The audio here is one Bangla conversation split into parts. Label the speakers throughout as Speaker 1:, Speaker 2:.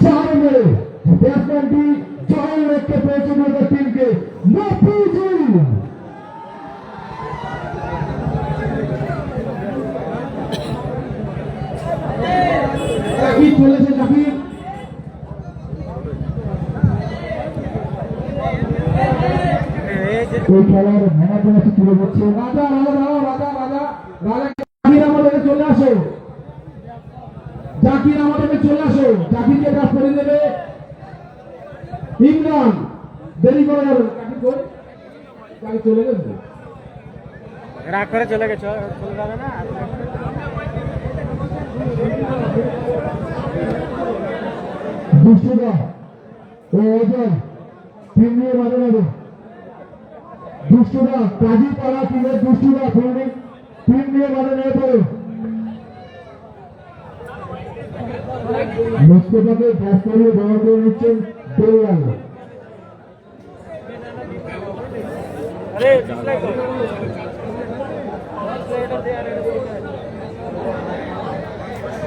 Speaker 1: চারে ব্যাটসম্যানটি জয়ের লক্ষ্যে পৌঁছে দিল টিমকে মফিজুল। জাকির চলেছে, জাকির এই খেলার ম্যানেজার তুলে দিচ্ছে রাজা রাজা রাজা রাজা রাজা জাকির আমাদেরকে চলে আসো, জাকির আমাদেরকে চলে আসো, জাকিরকে কাজ করে দেবে ইমরান। দেরি করে যাবেন, জাকির কই? জাকির চলে গেছে,
Speaker 2: রাগ করে চলে গেছে, চলে যাবে না।
Speaker 1: দুষ্টুদা ও অজয় টিম নিয়ে মাঝে মাঝে দুষ্টুদা কাজীপাড়া টিমের দুষ্টুদা টিম নিয়ে মাঝে নিয়ে পড়ে মোস্তফাকে ব্যাট করিয়ে ব্যবহার করে নিচ্ছেন দেওয়াল।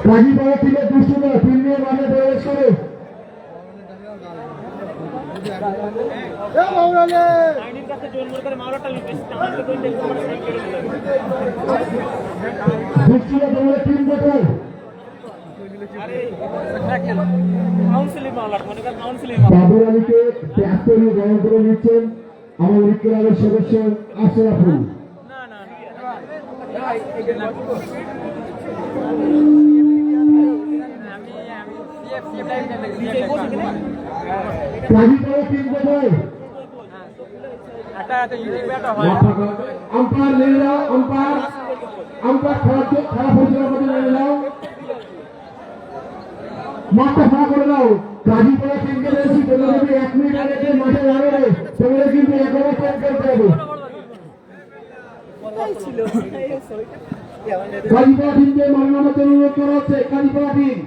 Speaker 1: কাজীপাড়া টিমের দুষ্টুদা টিম নিয়ে মাঝে প্রবেশ করে দুষ্টুদা তোমার টিম কোথায়? বাবুর আলীকে ব্যাট করিয়ে ব্যবহার করে নিচ্ছেন আমাদের ক্লাবের সদস্য আশরাফুল। আম্পায়ার নিয়ে যাও, আম্পায়ার খারাপ হয়েছিল আমাদের নিয়ে যাও, মাঠটা ফাঁকা করে দাও। গাজীপাড়া টিমকে দিয়েছি তোমরা যদি 1 মিনিট আগে মাঠে দাঁড়াবে তোমরা কিন্তু একেবারে টেন করতে হবে। গাজীপাড়া টিমকে মানবার জন্য অনুরোধ করা হচ্ছে। গাজীপাড়া টিম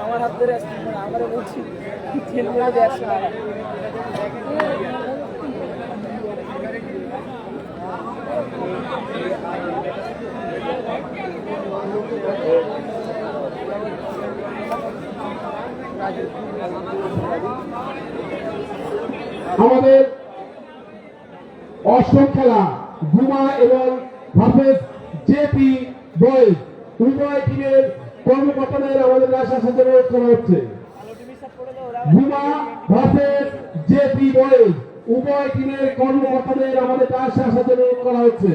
Speaker 2: আমার হাত ধরে আসছে, আমরা বলছি
Speaker 1: আমাদের অষ্টম খেলা গুমা এবং ভার্সেস জেপি বয়েজ উভয় টিমের কর্মকর্তাদের আমাদের আশা সাথে করা হচ্ছে। গুমা ভার্সেস জেপি বয়েজ উভয় টিমের কর্মকর্তাদের আমাদের আশা সাথে করা হচ্ছে।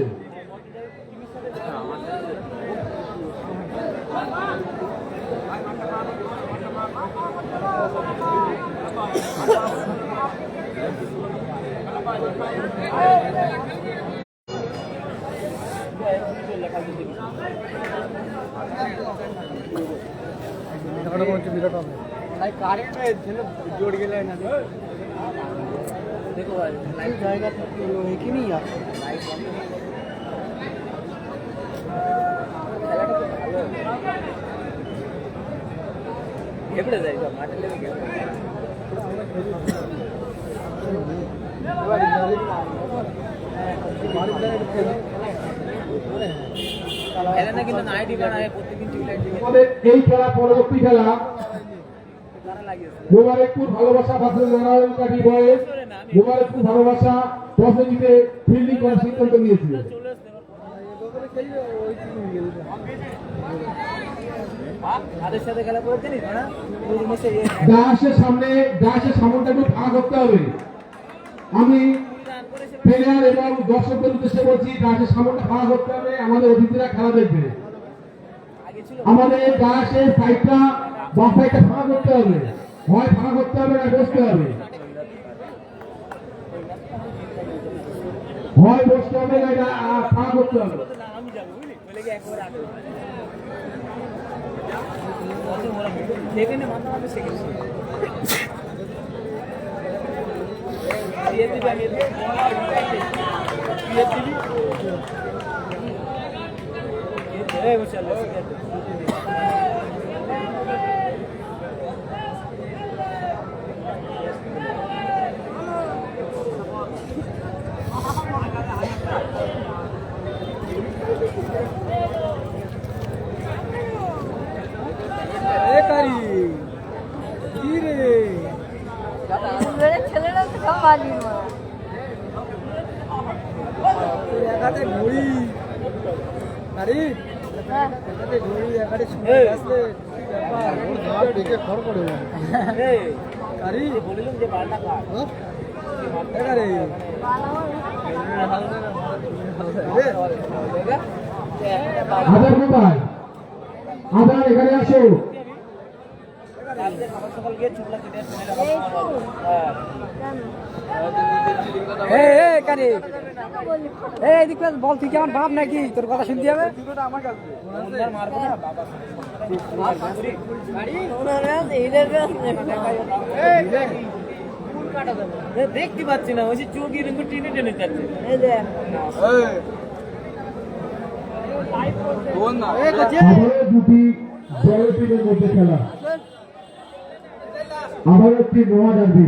Speaker 1: जोड़ गए देखो लाइट जाएगा तो लोहे की नहीं यार एपड़े जाएगा माटे लेके এই খেলা পরবর্তী খেলা মোবারকপুর ভালোবাসা ভার্সেস নারায়ণকাঠি বয়েজ। মোবারকপুর ভালোবাসা টসে জিতে ফিল্ডিং করার সিদ্ধান্ত নিয়েছিল। দাসের সামনটা একটু ফাঁকা করতে হবে। আমি প্লেয়ার এবং দর্শকদের উদ্দেশ্যে বলছি দাসের সামনটা ফাঁকা করতে হবে, আমাদের অতিথিরা খেলা দেখবে। আমাদের দাসের সাইডটা বা সাইডটা ফাঁকা করতে হবে, হয় ফাঁকা করতে হবে না বসতে হবে, হয় বসতে হবে না ফাঁকা করতে হবে।
Speaker 2: একাতে ঘড়ি গাড়ি একাতে ঘড়ি একাতে শুনে আসলে ওর ধার দেখে খড় করে গাড়ি বলিলাম যে বারটা কাট একারে
Speaker 1: আধার মোবাইল আধার এখানে আসো
Speaker 2: সকাল গিয়ে চুপলা কেটে এদিক বল তুই কেমন ভাব নাকি তোর কথা শুনতে হবে দেখতে পাচ্ছি না ওই চোখি রেখে টেনে টেনে যাচ্ছে
Speaker 1: আবারও দুটি জয় টিমের মধ্যে খেলা আবার একটি মহা ডার্বি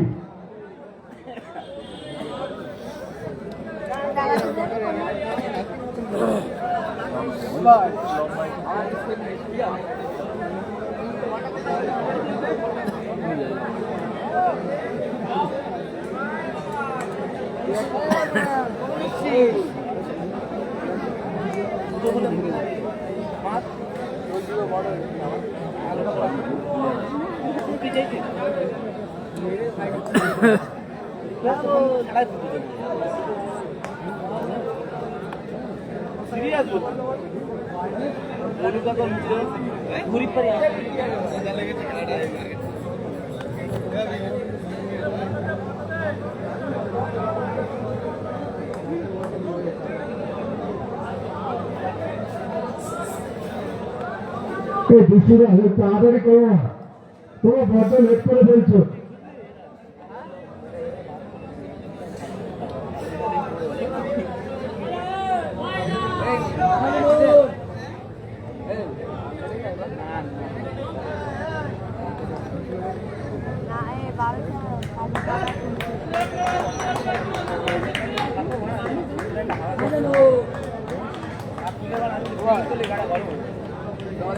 Speaker 2: ঘুরি পারি
Speaker 1: এই দুশোরা তাড়াতাড়ি করো না তোমরা বড্ড লেট করে ফেলছো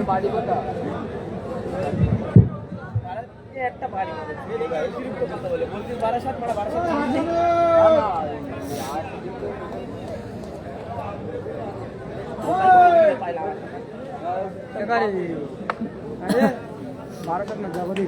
Speaker 2: বাড়ি কথা একটা বাড়ি কথা বলে বলছি 12 মারা 12 না যাবো দিই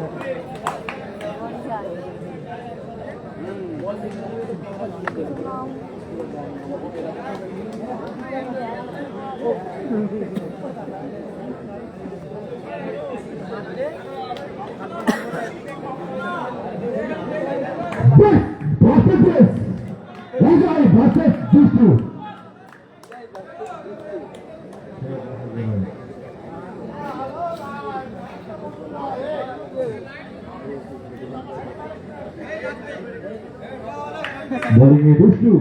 Speaker 1: বোলিংয়ে দুষ্টু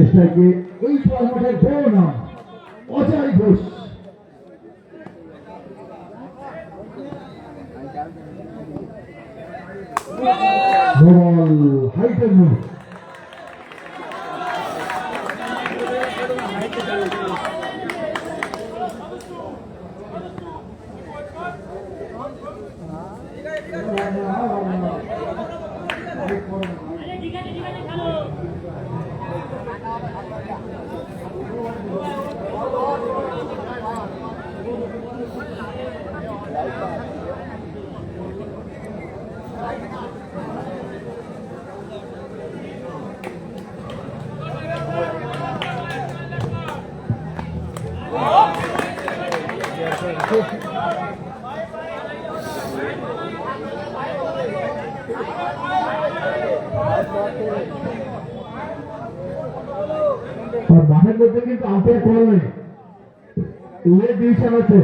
Speaker 1: স্ট্রাইকে এই ফর্মেটের বড় নাম অজয় ঘোষ বল হাইটের মুখ মাঠের মধ্যে কিন্তু আম্পায়ার করা নেই লেট ডিভিশন আছে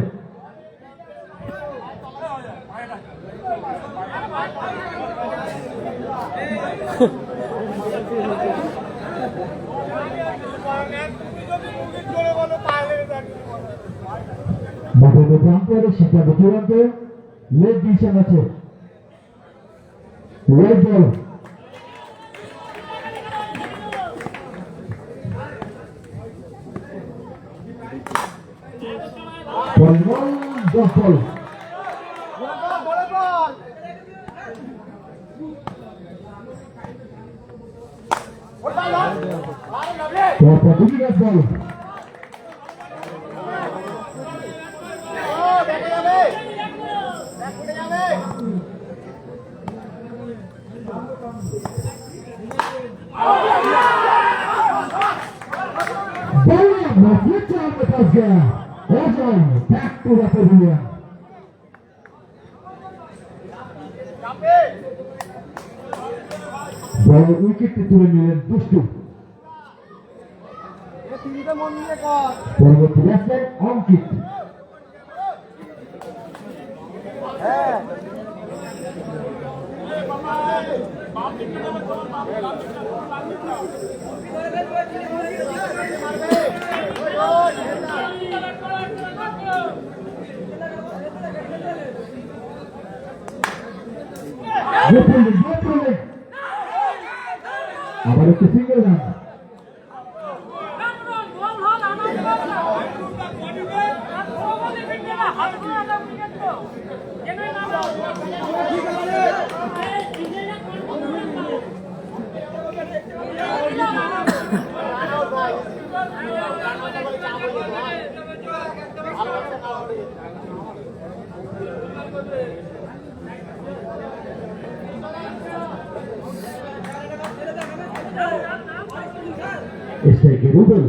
Speaker 1: মাঠের মধ্যে আম্পায়ারের সিদ্ধান্ত চূড়ান্ত লেট ডিভিশন আছে রেড বল দখল দুটি গাছ বল Reflect on the pass there. Ozone back to the pavilion. বড় উইকেটটি তুলে নিলেন দুষ্টু। পরবর্তী ব্যাটসম্যান অঙ্কিত। আবার একটি single run. Este Rubel.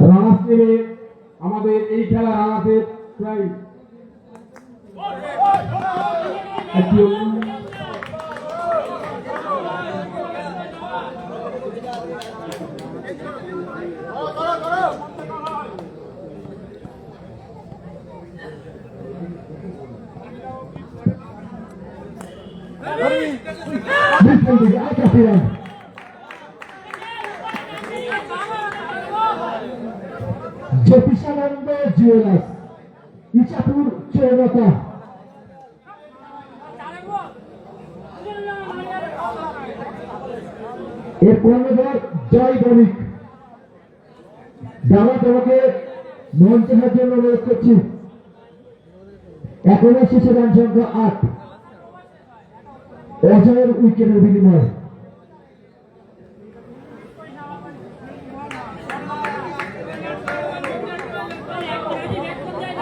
Speaker 1: Ranas নেবে আমাদের এই খেলা রানাসের প্রায় জ্যোতিষানন্দ জুয়েলার্স ইচাপুর চৌরাতা। এর কর্ণধার জয় বণিক। দাদা তোমাকে মঞ্চে আসার জন্য অনুরোধ করছি। এখনো শেষে রান সংখ্যা 8। অজয়ের উইকেটের বিনিময়।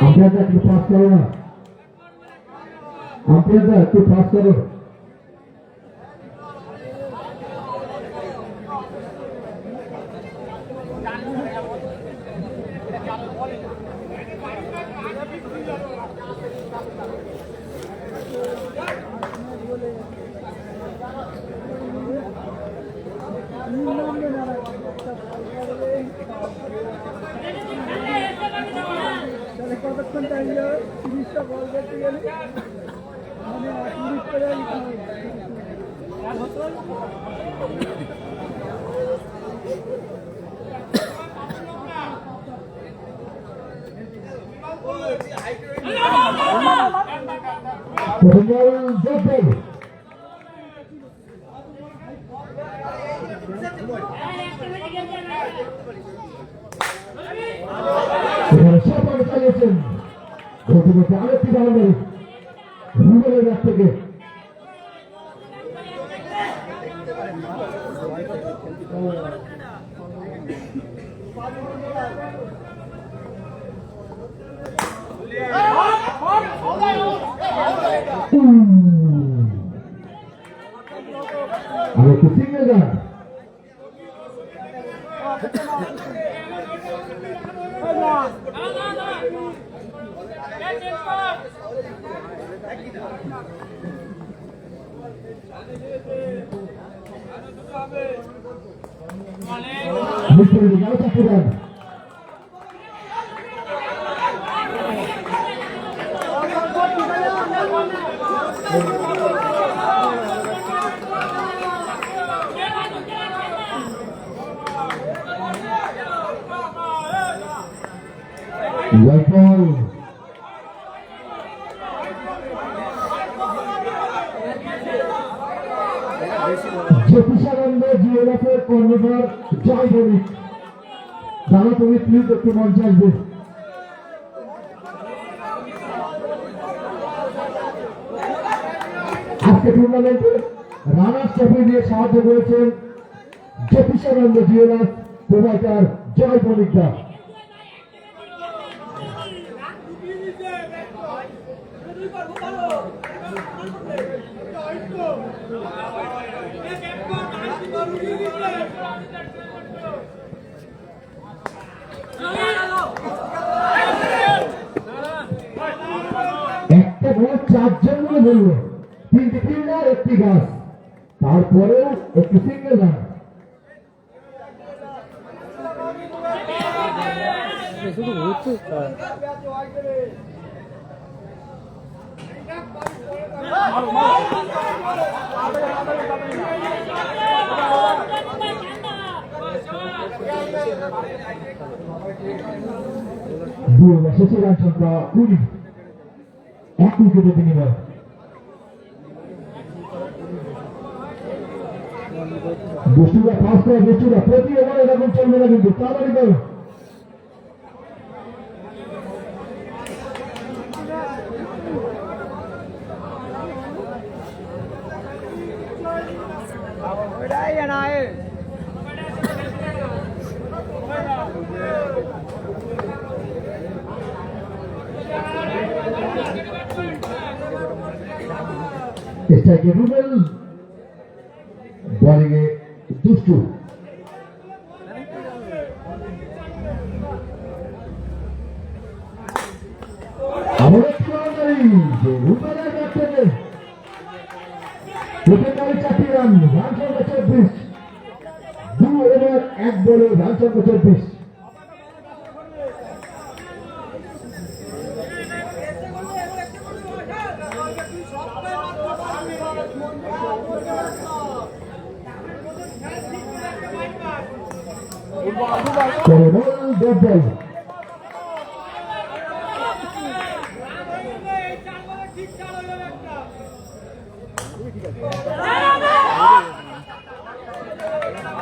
Speaker 1: আম্পায়ারটা একটু পাস করো না, আম্পায়ারটা একটু পাস করো।
Speaker 2: কতক্ষণ টাইম যাবে 30টা বল করতে গেলে মানে 8 মিনিট করে
Speaker 1: আরেকটি বাউন্ডারি রুবেলের কাছ থেকে। আরেকটি সিঙ্গেল রান। জ্যোতিষানন্দ জিওগ্রাফের কর্ণধার জয় বণিক। দাদা তুমি প্লিজ একটু মঞ্চে আসবে।
Speaker 3: আজকে টুর্নামেন্টে রানার্স ট্রফি দিয়ে সাহায্য করেছেন জ্যোতিষানন্দ জুয়েলার্স প্রোভাইডার জয় মনিকা। একটা বল 4 জন বলে বললো, 3টে ফিল্ডার 1টি গাছ, তারপরেও একটি সিঙ্গেল রান।
Speaker 2: শুধু হচ্ছে
Speaker 3: শেষে রান সংখ্যা 20, 1 উইকেটে বিনিময়। দুষ্টুরা ফার্স্ট করে, দুষ্টুরা প্রতি ওভারে এরকম চলবে না, কিন্তু তাড়াতাড়ি করো। স্ট্রাইকে রুবেল, বোলিংয়ে দুষ্টু। আবার একটি বাউন্ডারি, যে রুবেলের ব্যাট থেকে প্রথম বলে 4টি রান, রান সংখ্যা 24, 2 ওভার 1 বলে রান সংখ্যা 24।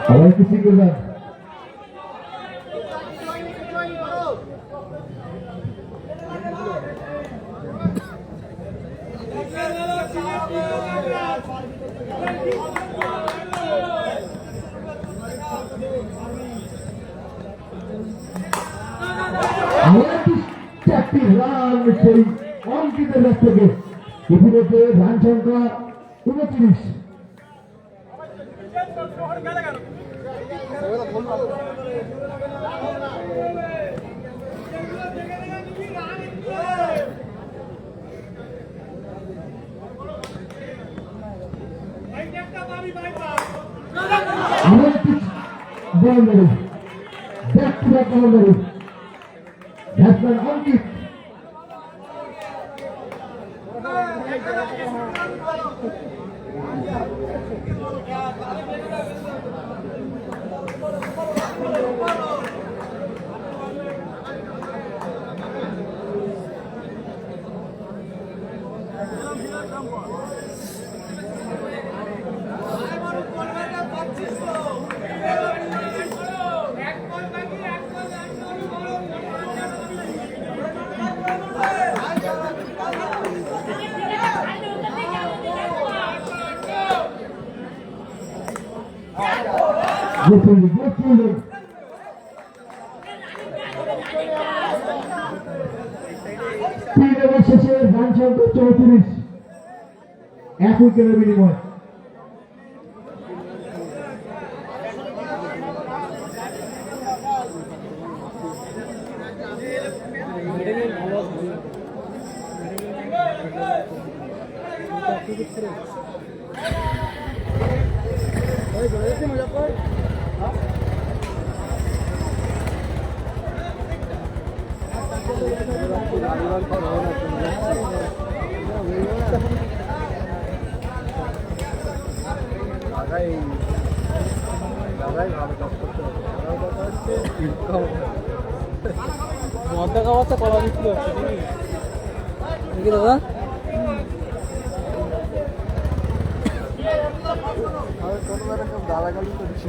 Speaker 3: আবার একটি সিঙ্গেল রান। চারটি রান সেই অঙ্কিতের কাছ থেকে, ইতিমধ্যে রান সংখ্যা 29। আবার একটি boundary, back to back boundary, batsman Ankit. Good fielding, good fielding. তিন ওভার শেষে রান সংখ্যা 34, 1 উইকেটের বিনিময়।
Speaker 2: মদ্দা খাওয়াতে কলা বিক্রি হচ্ছে নাকি দাদা? দাদাগালি করছি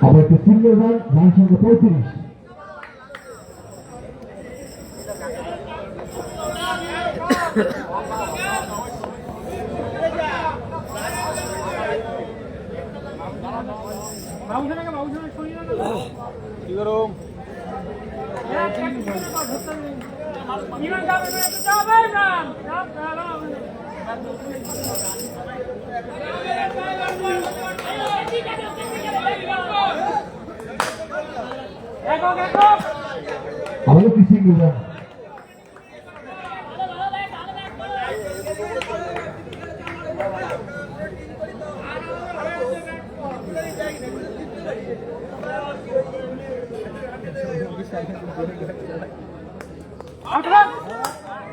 Speaker 3: আবার একটি সিঙ্গেল রান সংখ্যা 35। আবার একটি single run.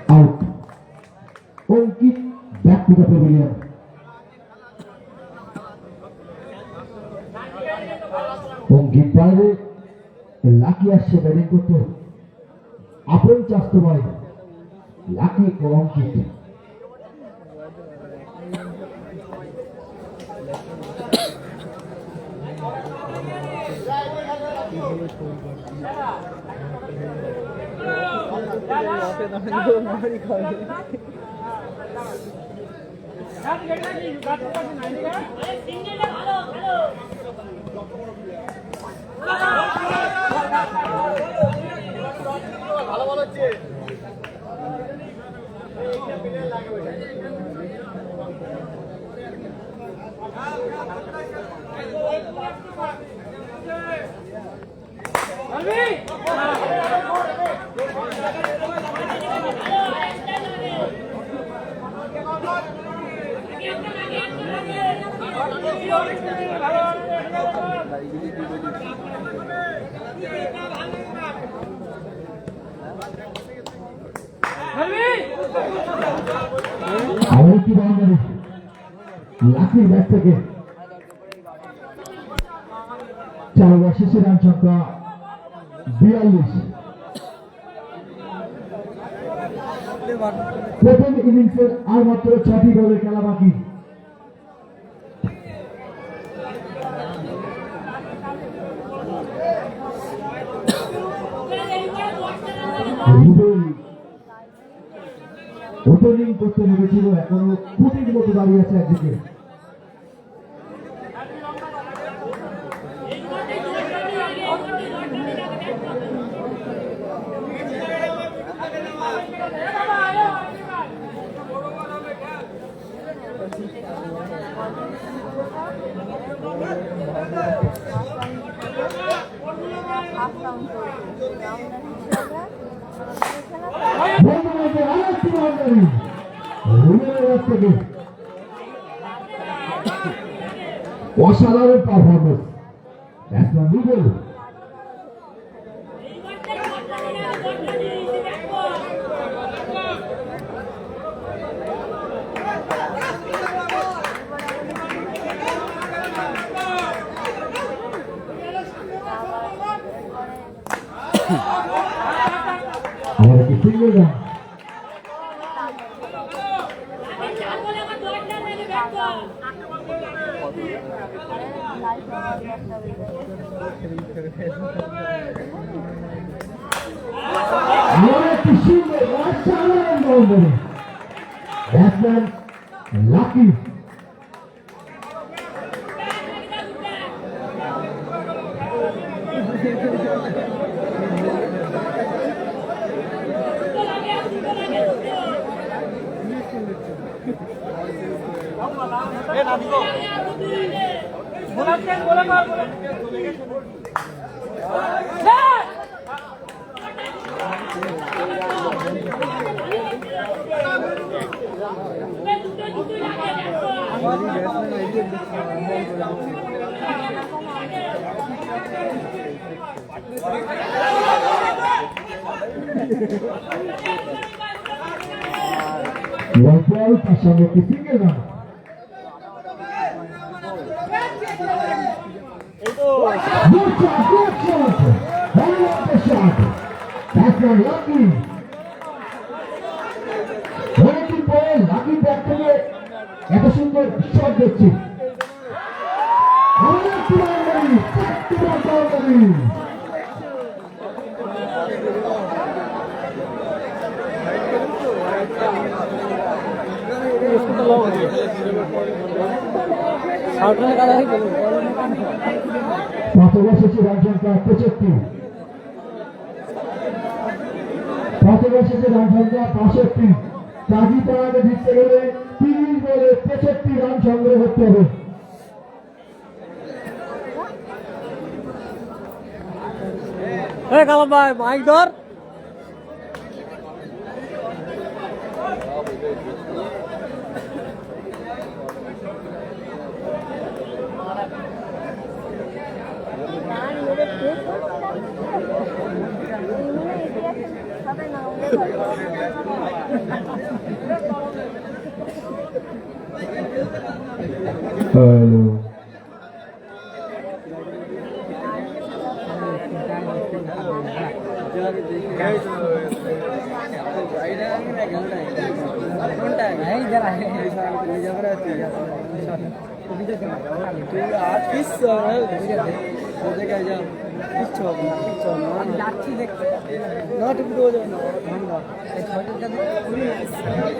Speaker 3: Out. Onkit back to the pavilion. Onkit বাইরে লাকি আসছে ব্যাটিং করতে। আপন চাস্তো ভাই লাকি ও অঙ্কিত। আবার একটি বাউন্ডারি লাকির ব্যাট থেকে। 4 ওভার শেষে রান সংখ্যা 42। প্রথম ইনিংসের আর মাত্র 6টি বলের খেলা বাকি। ওপেনিং করতে নেমেছিল, এখনো কোটির মতো দাঁড়িয়ে আছে একদিকে। অসাধারণ পারফরমেন্স ব্যাটসম্যান রুবেল। আমার একটি সিঙ্গেল রান। Batsman lucky. তার সঙ্গে একটি সিঙ্গেল রান। অনেকদিন পরে লাকি ব্যাট থেকে এত সুন্দর শট দেখছি অনেক বাউন্ডারি, 4টি বাউন্ডারি। পাথর এসেছে রান সংখ্যা 65, পাথর এসেছে রান সংখ্যা 65। কাজী পাড়াকে জিততে গেলে 30 বলে 65 রান সংগ্রহ করতে হবে।
Speaker 2: কালাম ভাই মাইক ধর।
Speaker 3: হ্যালো,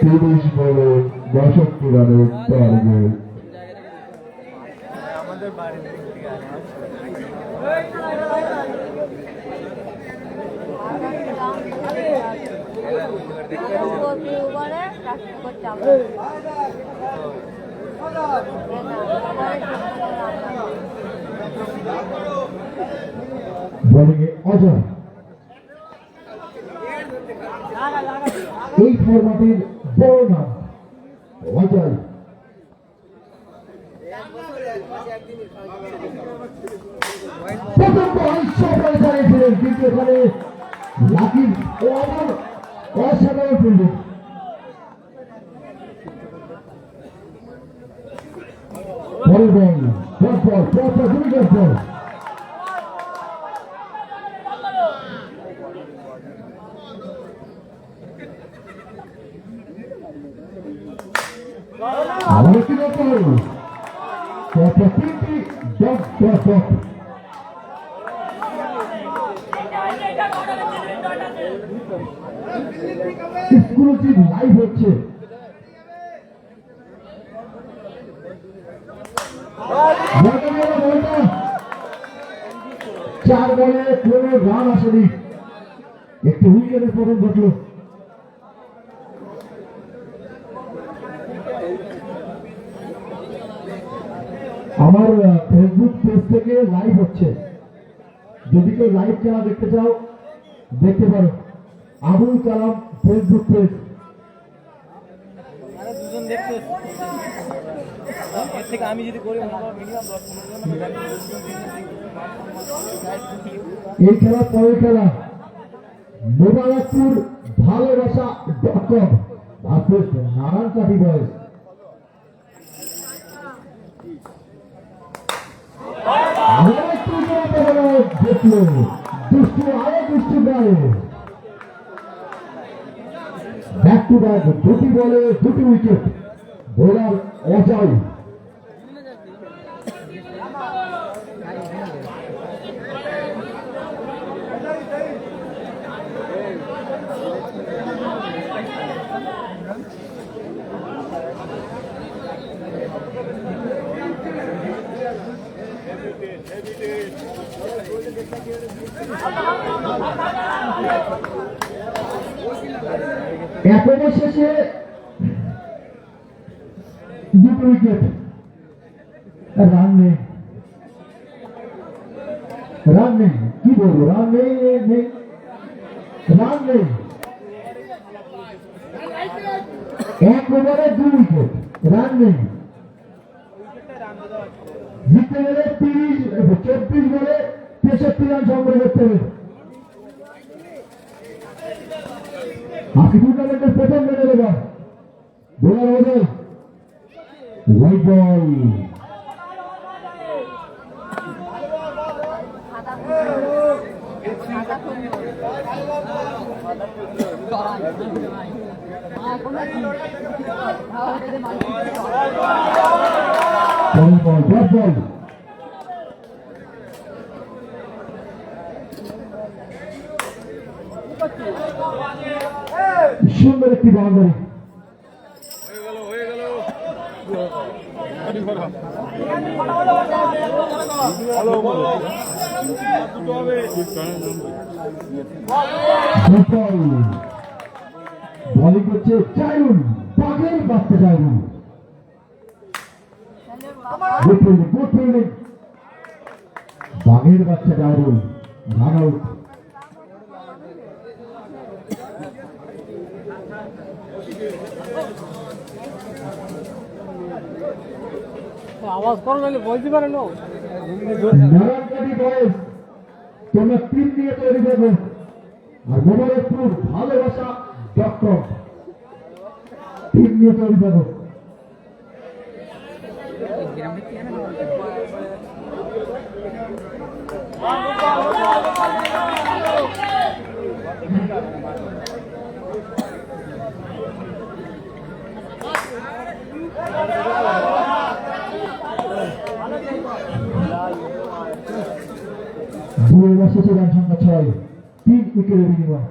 Speaker 3: তিরিশ বলে 62 রানের টার্গেট। বোলিংয়ে অজয়, এই ফরম্যাটের বড় নাম অজয়। প্রথম বল সফল করেছিলেন, কিন্তু এখানে লাকির অসাধারণ ফিল্ডিং। বল বল ডট বল, পরপর 2 ডট বল। আবার একটি ডট বল, পরপর 3টি dot dot dot. Exclusive live হচ্ছে। চার বলে কোনো রান আসেনি, একটি উইকেটের পতন ঘটল। আমার ফেসবুক পেজ থেকে লাইভ হচ্ছে, যদি কেউ লাইভ খেলা দেখতে চাও দেখতে পারো। Abul Kalam Facebook page.
Speaker 2: আমি যদি করি
Speaker 3: এই খেলা পরের খেলা মোবারকপুর ভালোবাসা .com ভার্সেস নারায়ণ কাঠি বয়স। দেখলো দুষ্টু, আরো দুষ্টু গায়ে ব্যাক টু ব্যাক 2টি বলে 2টি উইকেট। বোলার অজয়। একেবারে শেষে 2টি উইকেট, রান নেই, রান নেই, কি বলবো, রান নেই, রান নেই। 1 ওভারে 2 উইকেট, রান নেই। জিততে গেলে 24 বলে 63 রান সংগ্রহ করতে হবে। আজকে টুর্নামেন্টের প্রথম ম্যাচের এবার bowler Ajay, white ball. Ball dot ball সুন্দর একটি বাউন্ডারি বলিং করছে জায়রুল বাঘের বাচ্চা জায়রুল গুড ফিল্ডিং বাঘের বাচ্চা জায়রুল রান আউট
Speaker 2: আওয়াজ করো নাহলে বলতে পারে না
Speaker 3: নারায়ণকাটি বয়স তোমরা 3 দিয়ে তৈরি করবে আর মোবারকপুর ভালোবাসা ডক্টর 3 দিয়ে তৈরি করবে দুই ওভার শেষে রান সংখ্যা 6 3 উইকেটের বিনিময়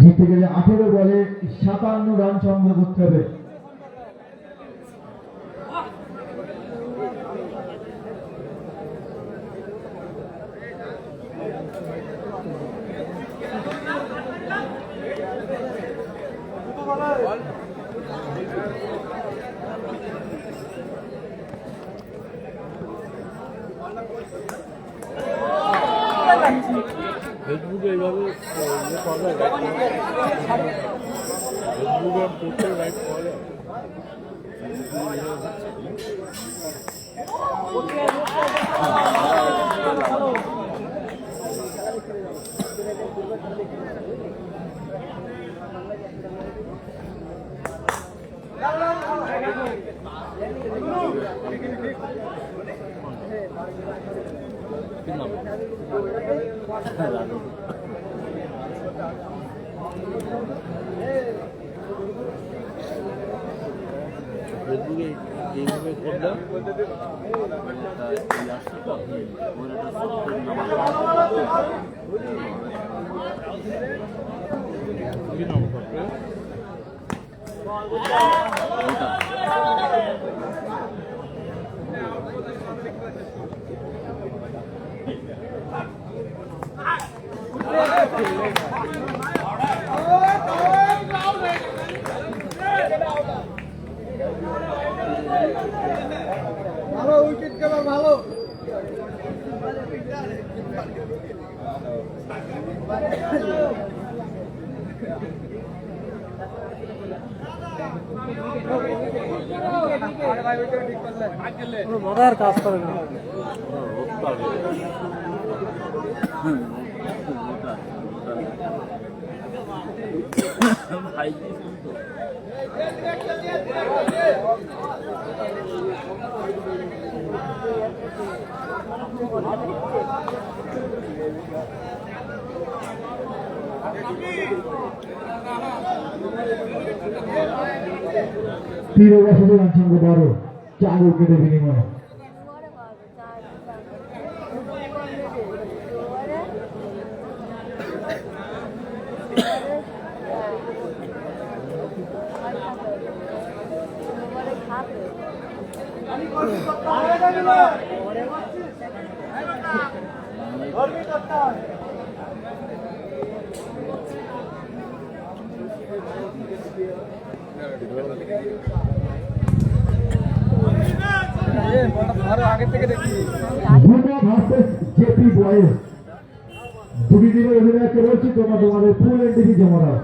Speaker 3: জিততে গেলে 18 বলে 57 রান সংগ্রহ করতে হবে
Speaker 4: ফেসবুকে এইভাবে ইয়ে পাওয়া যায় ফেসবুকে পোস্টে লাইক পাওয়া যায় ফেসবুকে এইভাবে করলে কি নাম করতে
Speaker 2: ভালো উইকেট কেবল ভালো মাথার কাজ করে না
Speaker 4: ভাই
Speaker 3: तीन ओवर से रान संख्या 12 4 उइकेटेर বিনিময়ে
Speaker 2: আগে থেকে দেখি
Speaker 3: বুমরা ভার্সেস জেপি বয়েজ দুটি টিমের অধিনায়ককে বলছি তোমরা তোমাদের ফুল এন্ট্রি জমা দাও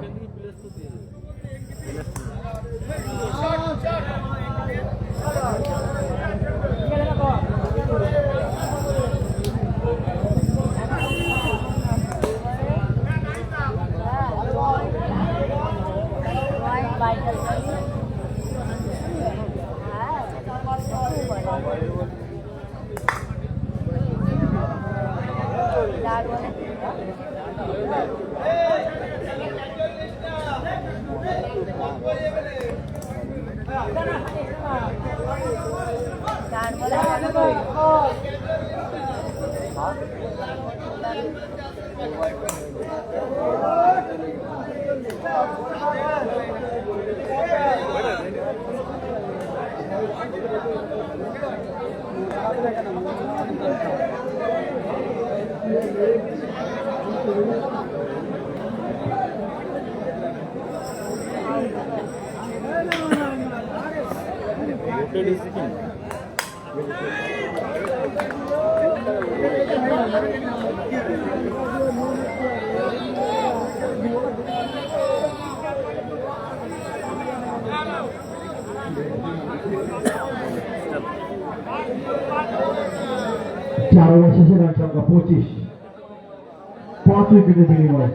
Speaker 4: Rotate is king.
Speaker 3: 4 ওভার শেষে রান সংখ্যা 25, 5 উইকেটের বিনিময়ে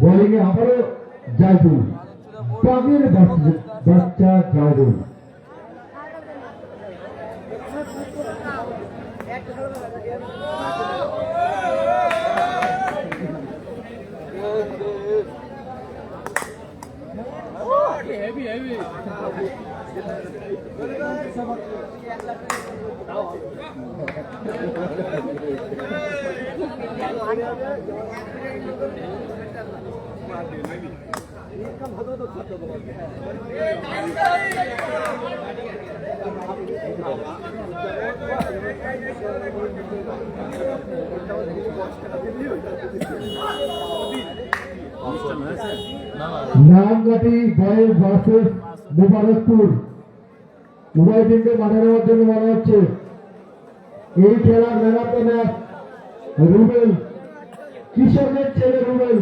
Speaker 3: বোলিংয়ে আবারও জায়দুল, বাগের বাচ্চা জায়দুল। নারায়ণঘাটি বয়েজ ভার্সেস মুবারকপুর, উভয় টিমকে মাঠে নেওয়ার জন্য বলা হচ্ছে। এই খেলার man of the match Rubel, কিশোরের ছেলে রুবেল।